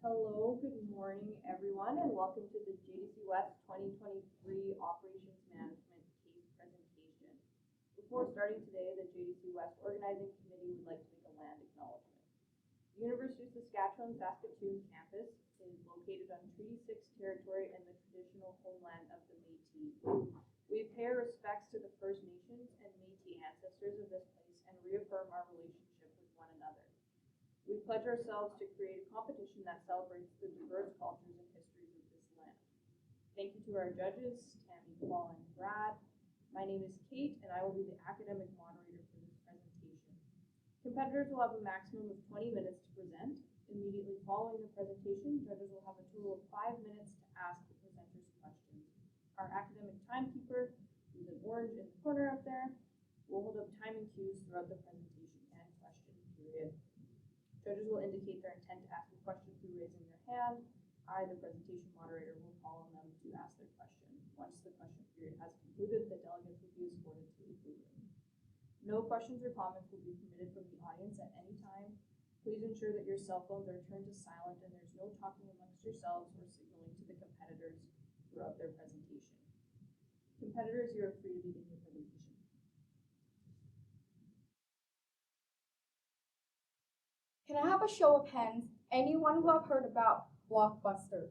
Hello, good morning, everyone, and welcome to the JDC West 2023 Operations Management Case Presentation. Before starting today, the JDC West Organizing Committee would like to make a land acknowledgement. The University of Saskatchewan Saskatoon campus is located on Treaty 6 territory and the traditional homeland of the Métis. We pay our respects to the First Nations and Métis ancestors of this place and reaffirm our relationship with one another. We pledge ourselves to create a competition that celebrates the diverse cultures and histories of this land. Thank you to our judges, Tammy, Paul, and Brad. My name is Kate, and I will be the academic moderator for this presentation. Competitors will have a maximum of 20 minutes to present. Immediately following the presentation, judges will have a total of 5 minutes to ask the presenters questions. Our academic timekeeper, who's in orange in the corner up there, will hold up timing cues throughout the presentation and question period. Judges will indicate their intent to ask a question through raising their hand. I, the presentation moderator, will call on them to ask their question. Once the question period has concluded, the delegates will be escorted to a blue room. No questions or comments will be permitted from the audience at any time. Please ensure that your cell phones are turned to silent and there's no talking amongst yourselves or signaling to the competitors throughout their presentation. Competitors, you are free to begin your presentation. Can I have a show of hands? Anyone who have heard about Blockbuster?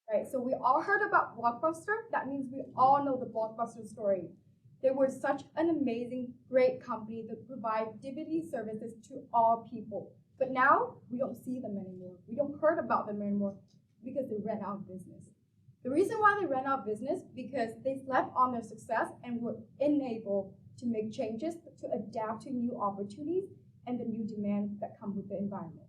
Right, so we all heard about Blockbuster. That means we all know the Blockbuster story. They were such an amazing, great company that provide DVD services to all people. But now we don't see them anymore. We don't heard about them anymore because they ran out of business. The reason why they ran out of business because they slept on their success and were unable to make changes to adapt to new opportunities and the new demands that come with the environment.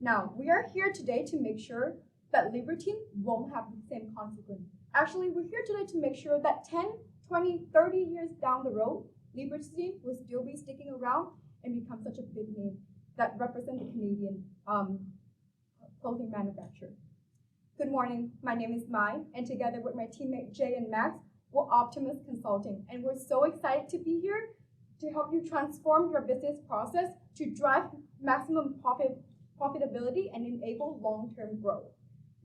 Now, we are here today to make sure that Libertine won't have the same consequence. Actually, we're here today to make sure that 10, 20, 30 years down the road, Libertine will still be sticking around and become such a big name that represents the Canadian clothing manufacturer. Good morning, my name is Mai, and together with my teammate Jay and Max, we're Optimus Consulting, and we're so excited to be here to help you transform your business process to drive maximum profitability and enable long-term growth.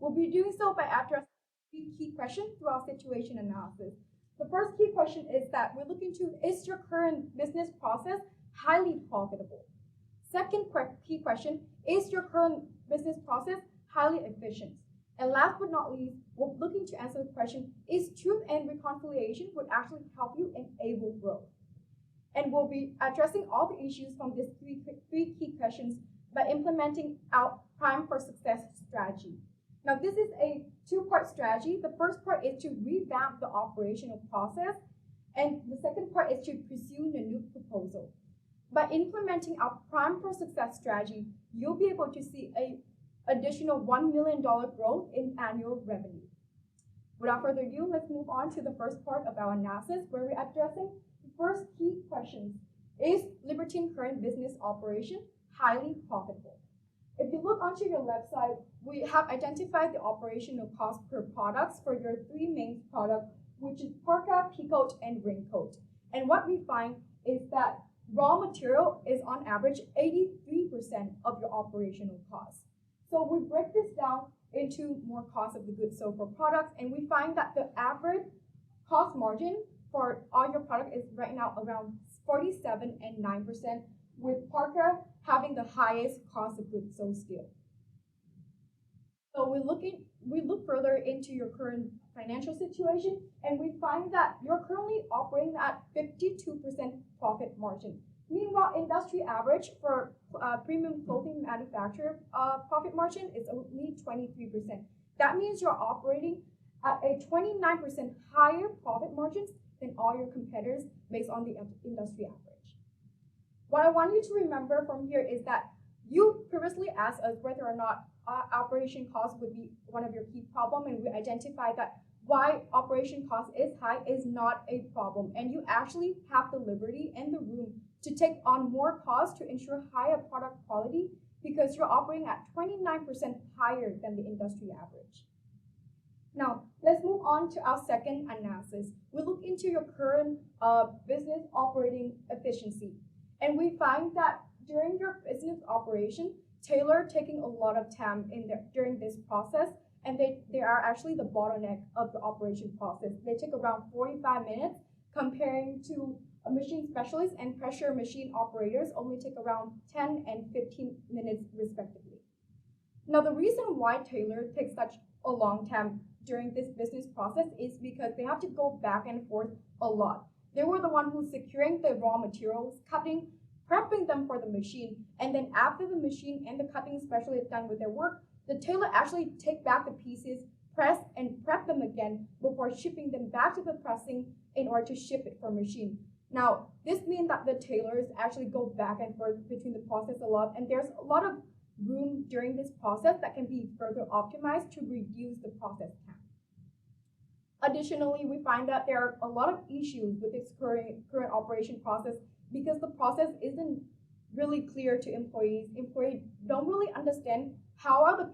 We'll be doing so by addressing 3 key questions through our situation analysis. The first key question is that we're looking to, is your current business process highly profitable? Second key question, is your current business process highly efficient? And last but not least, we're looking to answer the question, is truth and reconciliation would actually help you enable growth? And we'll be addressing all the issues from these three key questions by implementing our Prime for Success strategy. Now, this is a 2-part strategy. The first part is to revamp the operational process, and the second part is to pursue a new proposal. By implementing our Prime for Success strategy, you'll be able to see an additional $1 million growth in annual revenue. Without further ado, let's move on to the first part of our analysis, where we're addressing first key questions. Is Libertine current business operation highly profitable? If you look onto your left side, we have identified the operational cost per products for your 3 main products, which is parka, peacoat, and raincoat. And what we find is that raw material is on average 83% of your operational costs. So we break this down into more cost of the goods sold for products, and we find that the average cost margin for all your product is right now around 47 and 9%, with parka having the highest cost of goods sold still. So we look further into your current financial situation, and we find that you're currently operating at 52% profit margin. Meanwhile, industry average for premium clothing manufacturer profit margin is only 23%. That means you're operating at a 29% higher profit margins than all your competitors based on the industry average. What I want you to remember from here is that you previously asked us whether or not operation cost would be one of your key problems, and we identified that why operation cost is high is not a problem, and you actually have the liberty and the room to take on more costs to ensure higher product quality because you're operating at 29% higher than the industry average. Now, let's move on to our second analysis. We look into your current business operating efficiency, and we find that during your business operation, tailor taking a lot of time during this process, and they are actually the bottleneck of the operation process. They take around 45 minutes comparing to a machine specialist and pressure machine operators only take around 10 and 15 minutes respectively. Now, the reason why tailor takes such a long time during this business process is because they have to go back and forth a lot. They were the one who's securing the raw materials, cutting, prepping them for the machine, and then after the machine and the cutting specialist done with their work, the tailor actually take back the pieces, press and prep them again before shipping them back to the pressing in order to ship it for machine. Now, this means that the tailors actually go back and forth between the process a lot, and there's a lot of room during this process that can be further optimized to reduce the process time. Additionally, we find that there are a lot of issues with this current operation process because the process isn't really clear to employees. Employees don't really understand how are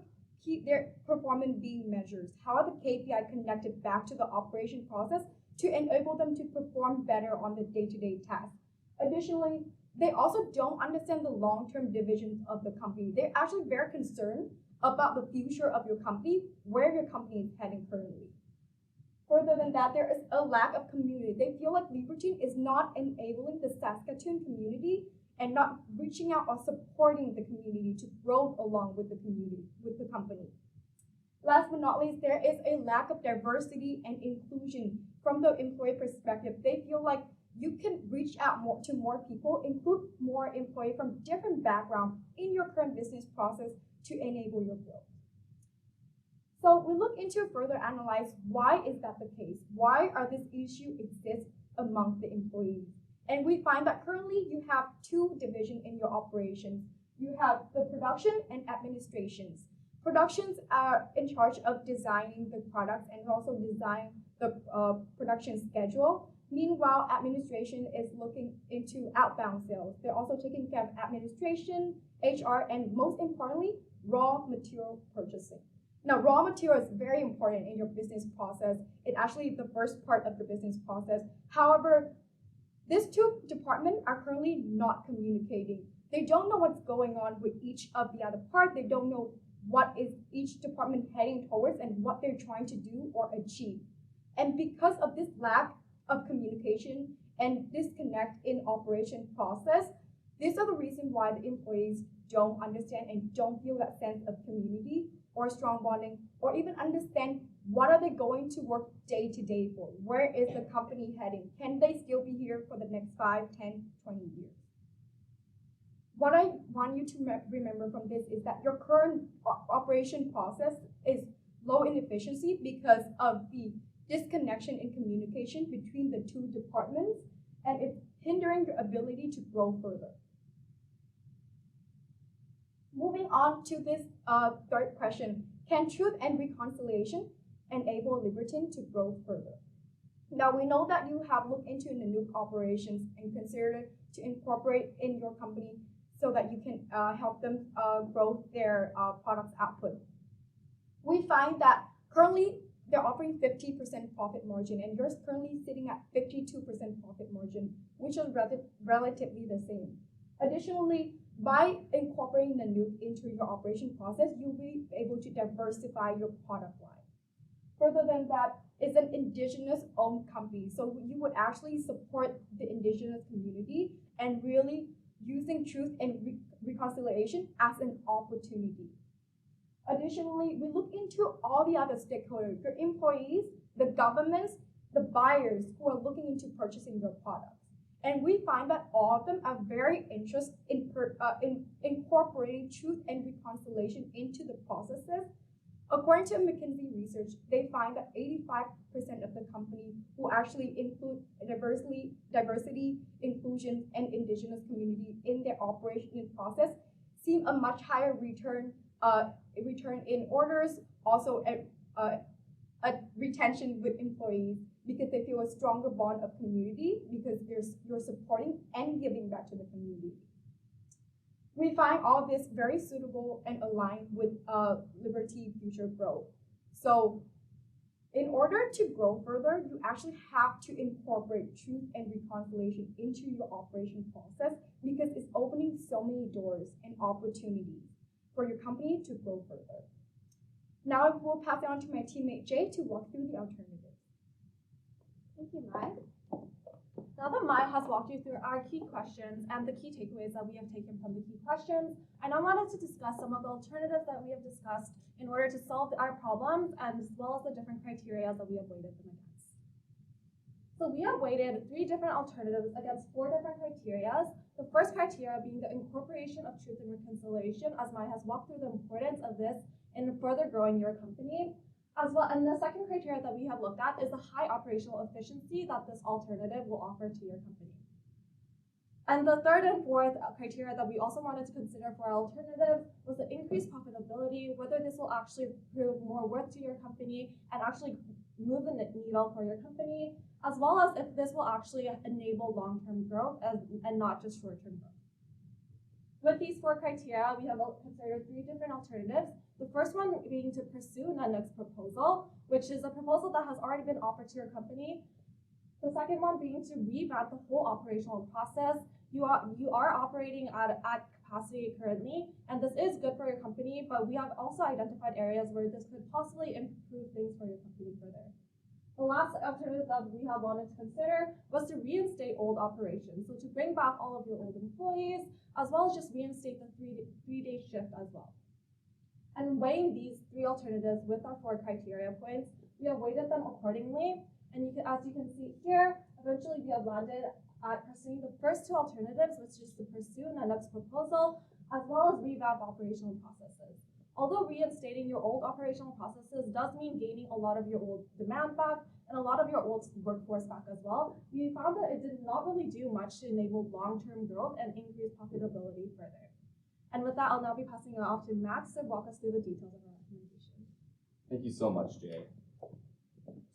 their performance being measured, how are the KPI connected back to the operation process to enable them to perform better on the day-to-day tasks. Additionally, they also don't understand the long-term divisions of the company. They're actually very concerned about the future of your company, where your company is heading currently. Further than that, there is a lack of community. They feel like Libertine is not enabling the Saskatchewan community and not reaching out or supporting the community to grow along with the community, with the company. Last but not least, there is a lack of diversity and inclusion from the employee perspective. They feel like you can reach out to more people, include more employees from different backgrounds in your current business process to enable your growth. So we look into further analyze why is that the case? Why are this issue exist among the employees? And we find that currently you have two divisions in your operations. You have the production and administrations. Productions are in charge of designing the products and also design the production schedule. Meanwhile, administration is looking into outbound sales. They're also taking care of administration, HR, and most importantly, raw material purchasing. Now, raw material is very important in your business process. It's actually the first part of the business process. However, these two departments are currently not communicating. They don't know what's going on with each of the other part. They don't know what is each department heading towards and what they're trying to do or achieve. And because of this lack of communication and disconnect in operation process, these are the reasons why the employees don't understand and don't feel that sense of community or strong bonding, or even understand what are they going to work day to day for? Where is the company heading? Can they still be here for the next 5, 10, 20 years? What I want you to remember from this is that your current operation process is low in efficiency because of the disconnection in communication between the two departments, and it's hindering your ability to grow further. Moving on to this third question, can truth and reconciliation enable Libertine to grow further? Now, we know that you have looked into Nanook operations and considered to incorporate in your company so that you can help them grow their products output. We find that currently they're offering 50% profit margin, and you're currently sitting at 52% profit margin, which is relatively the same. Additionally, by incorporating Nanook into your operation process, you'll be able to diversify your product line. Further than that, it's an indigenous-owned company, so you would actually support the indigenous community and really using truth and reconciliation as an opportunity. Additionally, we look into all the other stakeholders, your employees, the governments, the buyers who are looking into purchasing your products. And we find that all of them are very interested in incorporating truth and reconciliation into the processes. According to McKinsey research, they find that 85% of the company who actually include diversity, inclusion, and indigenous community in their operation process see a much higher return in orders, also a retention with employees, because they feel a stronger bond of community because you're supporting and giving back to the community. We find all this very suitable and aligned with Liberty future growth. So in order to grow further, you actually have to incorporate truth and reconciliation into your operation process because it's opening so many doors and opportunities. for your company to grow further. Now we'll pass it on to my teammate Jay to walk through the alternatives. Thank you, Mai. Now that Mai has walked you through our key questions and the key takeaways that we have taken from the key questions, I now wanted to discuss some of the alternatives that we have discussed in order to solve our problems, and as well as the different criteria that we have weighted them against. So we have weighted 3 different alternatives against 4 different criteria. The first criteria being the incorporation of truth and reconciliation, as Mai has walked through the importance of this in further growing your company. As well, and the second criteria that we have looked at is the high operational efficiency that this alternative will offer to your company. And the third and fourth criteria that we also wanted to consider for our alternative was the increased profitability, whether this will actually prove more worth to your company and actually move the needle for your company, as well as if this will actually enable long-term growth and not just short-term growth. With these 4 criteria, we have considered 3 different alternatives. The first one being to pursue an next proposal, which is a proposal that has already been offered to your company. The second one being to revamp the whole operational process. You are operating at capacity currently, and this is good for your company, but we have also identified areas where this could possibly improve things for your company further. The last alternative that we have wanted to consider was to reinstate old operations. So to bring back all of your old employees, as well as just reinstate the three-day shift as well. And weighing these 3 alternatives with our 4 criteria points, we have weighted them accordingly. And as you can see here, eventually we have landed at pursuing the first 2 alternatives, which is to pursue an next proposal, as well as revamp operational processes. Although reinstating your old operational processes does mean gaining a lot of your old demand back and a lot of your old workforce back as well, we found that it did not really do much to enable long-term growth and increase profitability further. And with that, I'll now be passing it off to Max to walk us through the details of our recommendation. Thank you so much, Jay.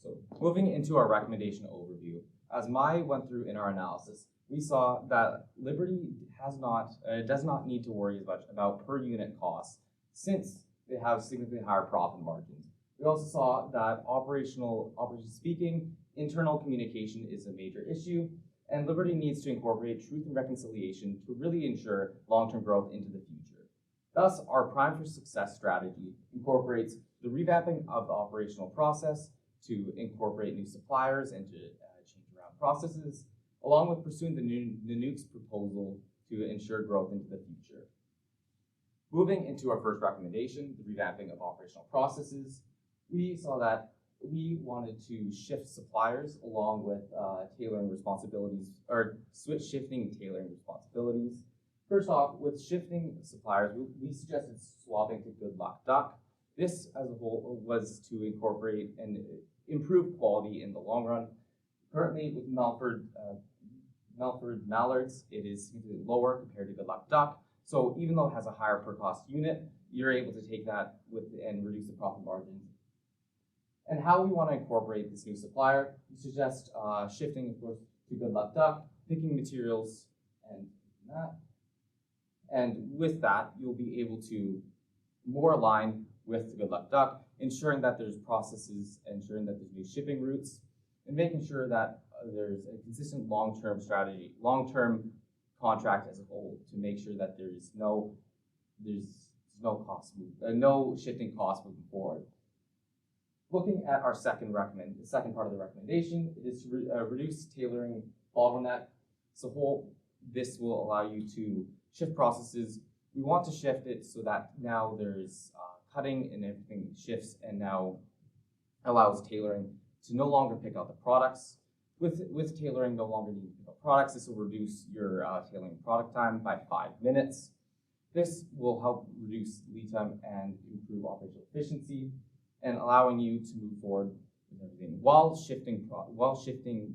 So moving into our recommendation overview, as Mai went through in our analysis, we saw that Liberty does not need to worry as much about per unit costs since they have significantly higher profit margins. We also saw that operationally speaking, internal communication is a major issue, and Liberty needs to incorporate truth and reconciliation to really ensure long-term growth into the future. Thus, our Prime for Success strategy incorporates the revamping of the operational process to incorporate new suppliers and to change around processes, along with pursuing the NUC's proposal to ensure growth into the future. Moving into our first recommendation, the revamping of operational processes, we saw that we wanted to shift suppliers along with tailoring responsibilities, or shifting tailoring responsibilities. First off, with shifting suppliers, we suggested swapping to Good Luck Duck. This as a whole was to incorporate and improve quality in the long run. Currently with Melford Mallards, it is significantly lower compared to Good Luck Duck. So even though it has a higher per cost unit, you're able to take that and reduce the profit margins. And how we want to incorporate this new supplier, we suggest shifting, of course, to Good Luck Duck, picking materials, and that. And with that, you'll be able to more align with Good Luck Duck, ensuring that there's processes, ensuring that there's new shipping routes, and making sure that there's a consistent long-term strategy, long-term contract as a whole, to make sure that there's no shifting costs moving forward. Looking at our second part of the recommendation, it is to reduce tailoring bottleneck. So this will allow you to shift processes. We want to shift it so that now there's cutting and everything shifts and now allows tailoring to no longer pick out the products. With tailoring, no longer need to pick out products. This will reduce your tailoring product time by 5 minutes. This will help reduce lead time and improve operational efficiency, and allowing you to move forward with everything. While shifting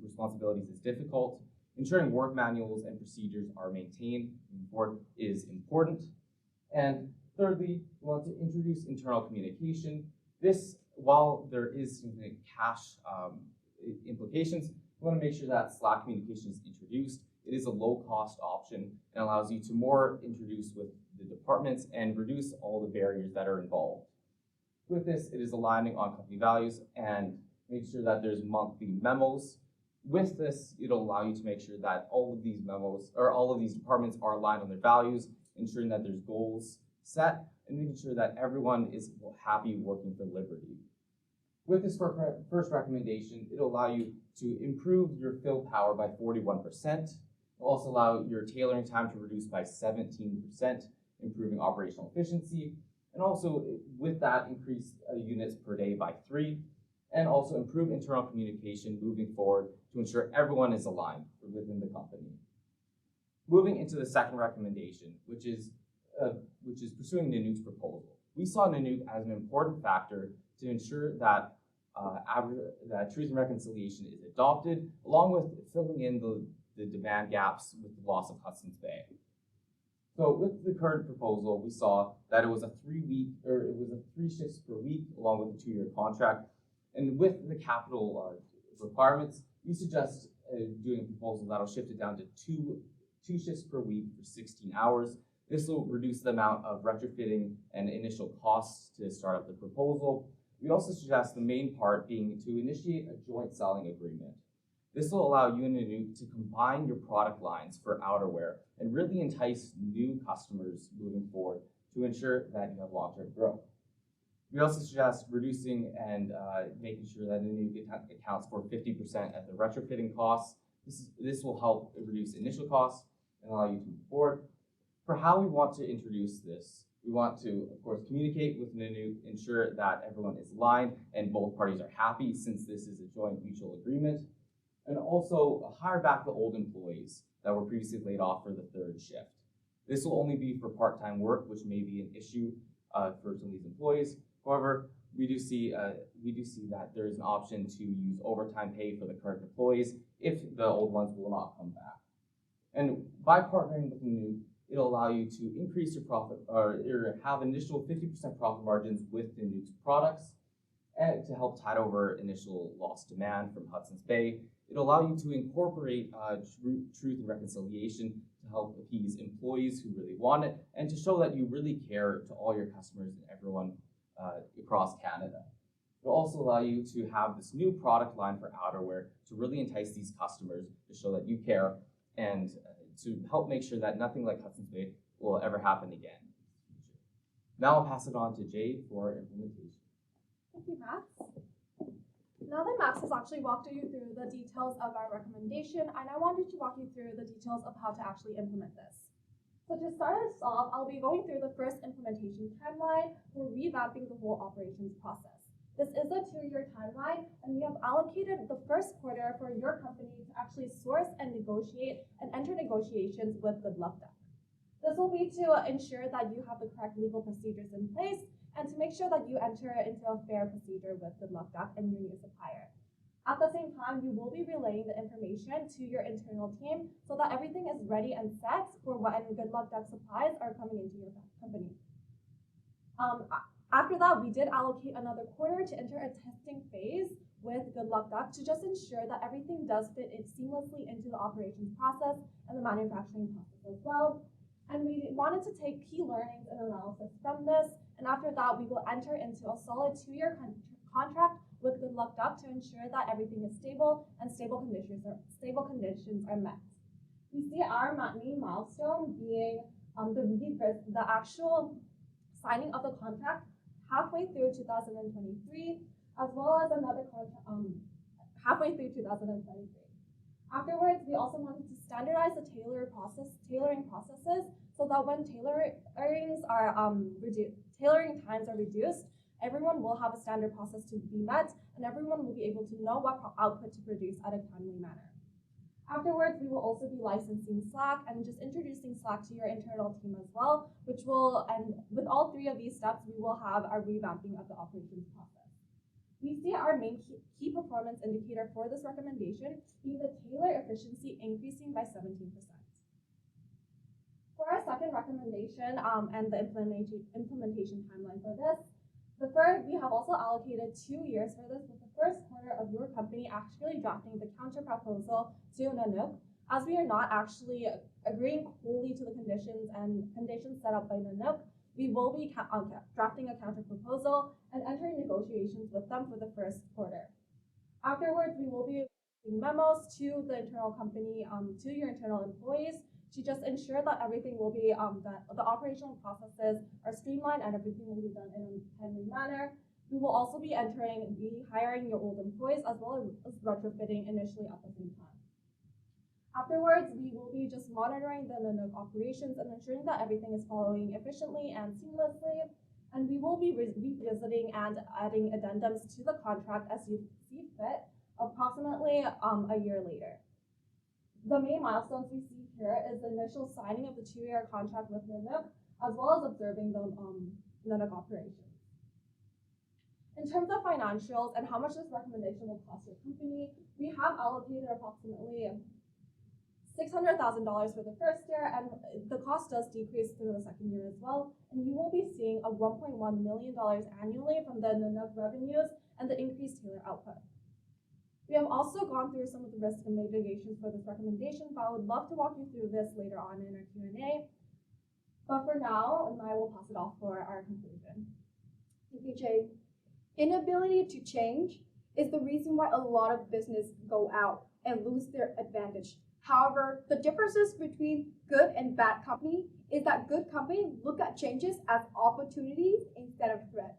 responsibilities is difficult, ensuring work manuals and procedures are maintained moving forward is important. And thirdly, we want to introduce internal communication. This, while there is significant cash implications, we want to make sure that Slack communication is introduced. It is a low-cost option and allows you to more introduce with the departments and reduce all the barriers that are involved. With this, it is aligning on company values and making sure that there's monthly memos. With this, it'll allow you to make sure that all of these departments are aligned on their values, ensuring that there's goals set and making sure that everyone is happy working for Liberty. With this first recommendation, it'll allow you to improve your fill power by 41%. It'll also allow your tailoring time to reduce by 17%, improving operational efficiency, and also with that increase units per day by 3, and also improve internal communication moving forward to ensure everyone is aligned within the company. Moving into the second recommendation, which is pursuing Nanook's proposal. We saw Nanook as an important factor to ensure that that truth and reconciliation is adopted, along with filling in the demand gaps with the loss of Hudson's Bay. So with the current proposal, we saw that it was a 3 shifts per week, along with a 2-year contract. And with the capital requirements, we suggest doing a proposal that'll shift it down to two shifts per week for 16 hours. This will reduce the amount of retrofitting and initial costs to start up the proposal. We also suggest the main part being to initiate a joint selling agreement. This will allow you and Nanook to combine your product lines for outerwear and really entice new customers moving forward to ensure that you have long-term growth. We also suggest reducing and making sure that Nanook accounts for 50% of the retrofitting costs. This will help reduce initial costs and allow you to move forward. For how we want to introduce this, we want to, of course, communicate with Nanook, ensure that everyone is aligned and both parties are happy since this is a joint mutual agreement, and also hire back the old employees that were previously laid off for the 3rd shift. This will only be for part-time work, which may be an issue for some of these employees. However, we do see that there is an option to use overtime pay for the current employees if the old ones will not come back. And by partnering with Nanook, it'll allow you to increase your profit or have initial 50% profit margins with Nanook's products and to help tide over initial lost demand from Hudson's Bay. It'll allow you to incorporate truth and reconciliation to help appease employees who really want it and to show that you really care to all your customers and everyone across Canada. It'll also allow you to have this new product line for outerwear to really entice these customers to show that you care and to help make sure that nothing like Hudson's Bay will ever happen again. Now I'll pass it on to Jay for implementation. Thank you, Max. Now that Max has actually walked you through the details of our recommendation, I now wanted to walk you through the details of how to actually implement this. So to start us off, I'll be going through the first implementation timeline for revamping the whole operations process. This is a 2-year timeline, and we have allocated the first quarter for your company to actually source and negotiate and enter negotiations with Good Luck Duck. This will be to ensure that you have the correct legal procedures in place and to make sure that you enter into a fair procedure with Good Luck Duck and your new supplier. At the same time, you will be relaying the information to your internal team so that everything is ready and set for when Good Luck Duck supplies are coming into your company. After that, we did allocate another quarter to enter a testing phase with Good Luck Duck to just ensure that everything does fit in seamlessly into the operations process and the manufacturing process as well. And we wanted to take key learnings and analysis from this. And after that, we will enter into a solid 2-year contract with Good Luck Duck to ensure that everything is stable and stable conditions are met. We see our main milestone being the actual signing of the contract halfway through 2023, as well as another contract halfway through 2023. Afterwards, we also wanted to standardize the tailoring processes so that when tailoring times are reduced, everyone will have a standard process to be met, and everyone will be able to know what output to produce at a timely manner. Afterwards, we will also be licensing Slack and just introducing Slack to your internal team as well, and with all 3 of these steps, we will have our revamping of the operations process. We see our main key performance indicator for this recommendation being the tailor efficiency increasing by 17%. For our second recommendation and the implementation timeline for this, we have also allocated 2 years for this, with the first quarter of your company actually drafting the counter proposal to Nanook. As we are not actually agreeing wholly to the conditions set up by Nanook, we will be drafting a counter proposal and entering negotiations with them for the first quarter. Afterwards, we will be giving memos to the internal company, to your internal employees, to just ensure that everything will be, that the operational processes are streamlined and everything will be done in a timely manner. We will also be rehiring your old employees as well as retrofitting initially at the same time. Afterwards, we will be just monitoring the Nanook operations and ensuring that everything is following efficiently and seamlessly. And we will be revisiting and adding addendums to the contract as you see fit, approximately a year later. The main milestones we see here is the initial signing of the 2-year contract with Nanook, as well as observing the Nanook operations. In terms of financials and how much this recommendation will cost your company, we have allocated approximately $600,000 for the first year, and the cost does decrease through the second year as well. And you will be seeing a $1.1 million annually from the Nanook revenues and the increased Taylor output. We have also gone through some of the risk and mitigations for this recommendation, but I would love to walk you through this later on in our Q&A. But for now, I will pass it off for our conclusion. Thank you, Jay. Inability to change is the reason why a lot of business go out and lose their advantage. However, the differences between good and bad company is that good company look at changes as opportunities instead of threat.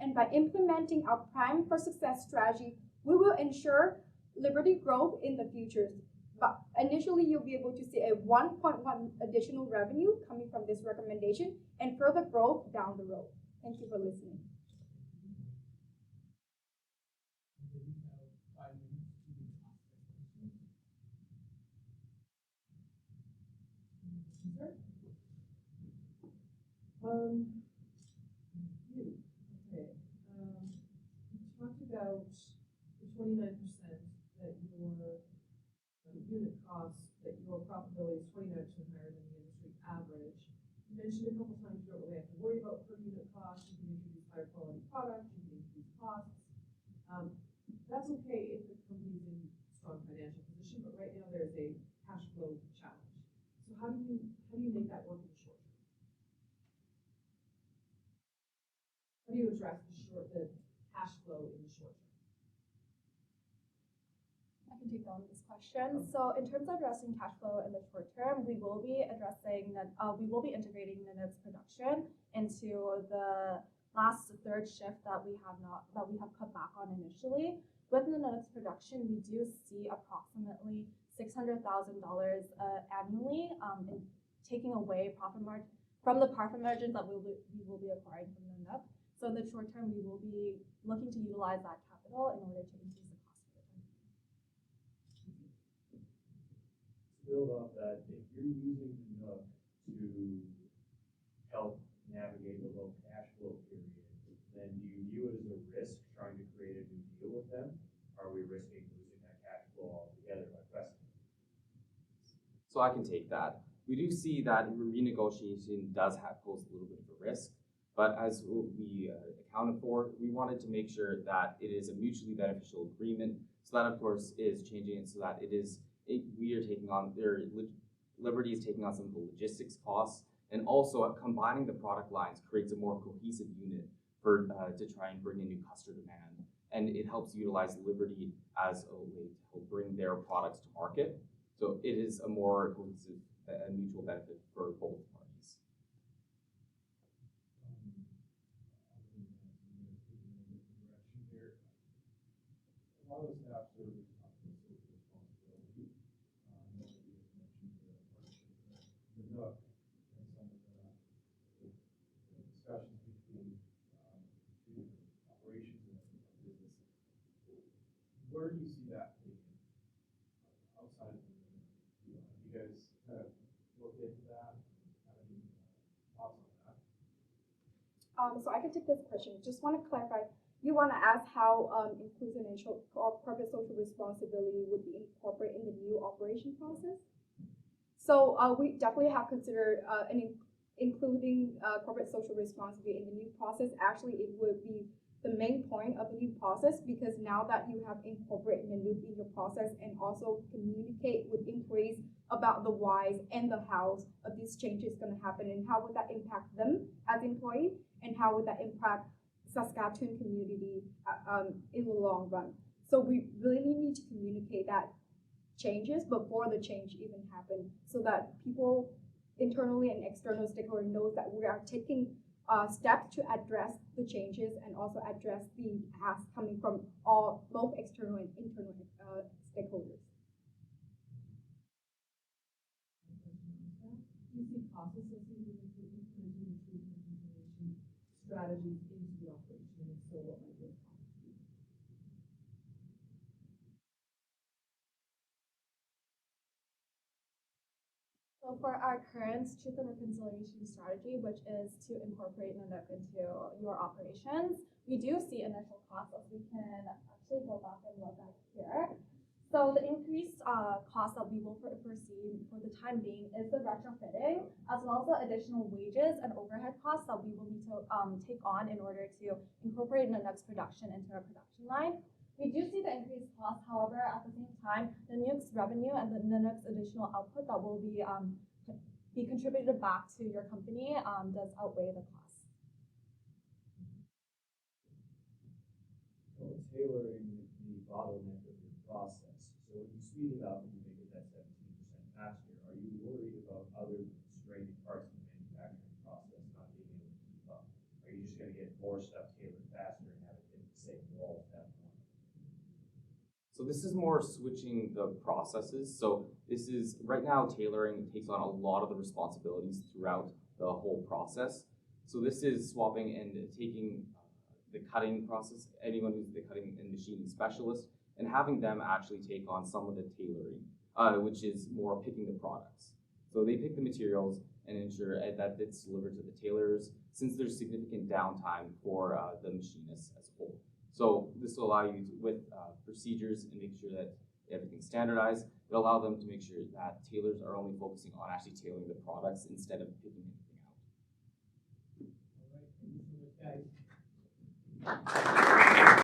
And by implementing our Prime for Success strategy, we will ensure Liberty growth in the future. But initially, you'll be able to see a 1.1 additional revenue coming from this recommendation and further growth down the road. Thank you for listening. You talked about the 29% that your unit costs, that your profitability is 29% higher than the industry average. You mentioned a couple times you don't really have to worry about per unit cost. You can introduce higher quality products. You can increase costs. That's okay if the company's in strong financial position, but right now there's a cash flow challenge. So how do you make that work in the short term? How do you address the cash flow in the short term? I can take on this question. So in terms of addressing cash flow in the short term, we will be integrating Nanook's production into the third shift that we have cut back on initially. With Nanook's production, we do see approximately $600,000 annually in taking away from the profit margins that we will be acquiring from Nanook. So in the short term, we will be looking to utilize that capital in order to increase the cost of the company. To build off that, if you're using Nanook to help navigate the low cash flow period, then do you view it as a risk trying to create a new deal with them? Are we risking losing that cash flow altogether by pressing? So I can take that. We do see that renegotiation does pose a little bit of a risk, but as we accounted for, we wanted to make sure that it is a mutually beneficial agreement. So that, of course, is changing it so that Liberty is taking on some of the logistics costs, and also combining the product lines creates a more cohesive unit to try and bring in new customer demand. And it helps utilize Liberty as a way to help bring their products to market. So it is a more cohesive and mutual benefit for both parties. A lot of staff surveys talk about social responsibility. Nobody has mentioned the partnership with Nanook and some of the discussions between two different operations and businesses. Where do you see that fitting in outside of the Nanook? Have you guys kind of looked into that? Have any thoughts on that? So I can take this question. Just want to clarify. You want to ask how inclusion and corporate social responsibility would be incorporated in the new operation process? So we definitely have considered including corporate social responsibility in the new process. Actually, it would be the main point of the new process, because now that you have incorporated the new in your process and also communicate with employees about the whys and the hows of these changes going to happen, and how would that impact them as employees, and how would that impact Saskatchewan community in the long run. So we really need to communicate that changes before the change even happened, so that people internally and external stakeholders knows that we are taking steps to address the changes and also address the asks coming from both external and internal stakeholders. Do you see costs associated with implementing the truth and reconciliation strategies into the operation, and so what might those costs be? So for our current truth and reconciliation strategy, which is to incorporate NANUC into your operations, we do see initial costs, as we can actually go back and look at here. So the increased cost that we will foresee for the time being is the retrofitting, as well as the additional wages and overhead costs that we will need to take on in order to incorporate NANUC's production into our production line. We do see the increased cost, however, at the same time, NANUC's revenue and the NANUC's additional output that will be contributed back to your company does outweigh the cost. Well, tailoring the bottleneck of your process. So when you speed it up and you make it that 17% faster, are you worried about other constraining parts of the manufacturing process not being able to keep up? Are you just going to get more stuff tailored faster and have it hit the same wall at that point? So this is more switching the processes. So this is, right now, tailoring takes on a lot of the responsibilities throughout the whole process. So this is swapping and taking the cutting process, anyone who's the cutting and machining specialist, and having them actually take on some of the tailoring, which is more picking the products. So they pick the materials and ensure that it's delivered to the tailors, since there's significant downtime for the machinists as a whole. So this will allow you to, with procedures and make sure that everything's standardized, it'll allow them to make sure that tailors are only focusing on actually tailoring the products instead of picking anything out. All right, thank you so much, guys.